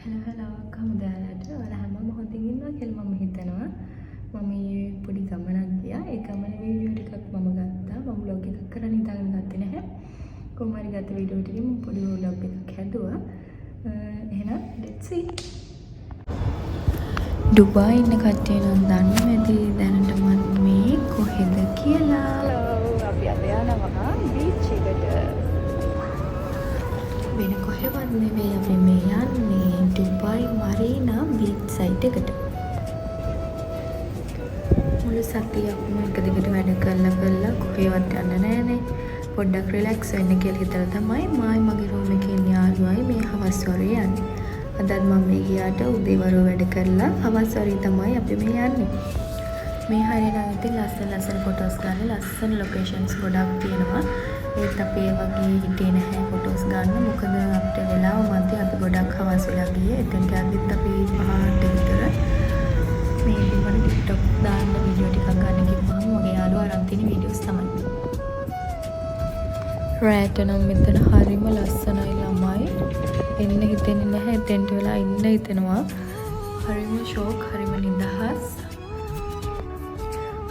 hello කවුදාලට ඔයාලා හැමෝම හොඳින් ඉන්නවා කියලා මම හිතනවා. මම ඊයේ පොඩි ගමනක් ගියා. ඒ ගමන වීඩියෝ ටිකක් මම ගත්තා. මම vlog එකක් කරන්න හිතාගෙන ගත්තේ නැහැ. කොහොම හරි ගත්ත වීඩියෝ ටිකකින් මම පොඩි vlog එකක් හැදුවා. එහෙනම් let's see. ඩුබායි ඉන්න කට්ටිය නම් දන්නවා ඇති දැනට මම මේ කොහෙද කියලා. hello අපි අද යනවා බීච් එකට. වෙන කොහෙවත් නෙවෙයි අපි මේ යන්නේ ඩුබායි මරීනා බීච් සයිට් එකට. මුළු සතියක්ම එක දිගට වැඩ කරලා කොහෙවත් යන්න නැහැනේ. පොඩ්ඩක් රිලැක්ස් වෙන්න කියලා හිතලා තමයි මගේ රූම් එකේ ඉන්න යාළුවයි මේ හවස් වරුවේ යන්නේ. අදත් මම මේ ගියාට උදේ වරුව වැඩ කරලා හවස් වරුවේ තමයි අපි මේ යන්නේ. මේ හරියනම් ඉතින් ලස්සන ෆොටෝස් ගන්න ලස්සන ලොකේෂන්ස් ගොඩක් තියෙනවා. ඒත් අපි ඒ වගේ හිටියේ නැහැ ෆොටෝස් ගන්න. මොකද අපිට වෙලාව මැදි අපි ගොඩක් හවස් වෙලා ගියේ. එතෙන්ට යද්දිත් අපි 5ට විතර මේ ඉතින් TikTok දාන්න වීඩියෝ ටිකක් ගන්න කිව්වම මගේ යාළුවා අරන් තියෙන වීඩියෝස් තමයි. රෑට නම් මෙතන හරිම ලස්සනයි ළමයි. එන්න හිතෙන්නේ නැහැ. එතෙන්ට වෙලා ඉන්න හිතෙනවා. හරිම ෂෝක් හරිම නිදහස්.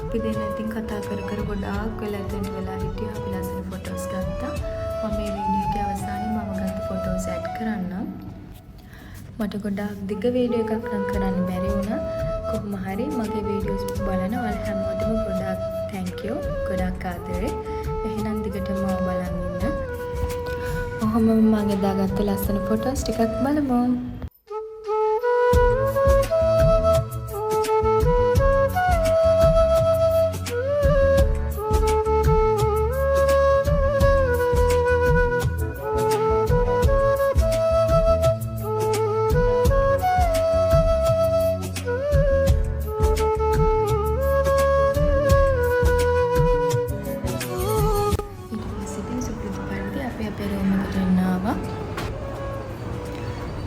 අපි දෙන්න ඉතින් කතා කර ගොඩාක් වෙලා එතෙන්ට වෙලා හිටියා. අපි ලස්සන ෆොටෝස් ගත්තා. මම මේ වීඩියෝ එකේ අවසානයේ මම ගත්ත ෆොටෝස් ඇඩ් කරන්නම්. මට ගොඩාක් දිග වීඩියෝ එකක් නම් කරන්න බැරි වුණා. කොහොම හරි මගේ වීඩියෝස් බලන ඔයාලා හැමෝටම ගොඩාක් thank you. ගොඩාක් ආදරේ. එහෙනම් දිගටම බලන්න ඉන්න. ඔහොම මම දාගත්ත ලස්සන ෆොටෝස් ටිකක් බලමු.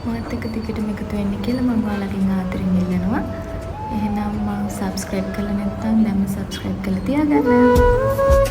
මාත් එක්ක දිගටම එකතු වෙන්න කියලා මම ඔයාලගෙන් ආදරෙන් ඉල්ලනවා. එහෙනම් මම subscribe කරලා නැත්නම් දැන්ම subscribe කරලා තියාගන්න.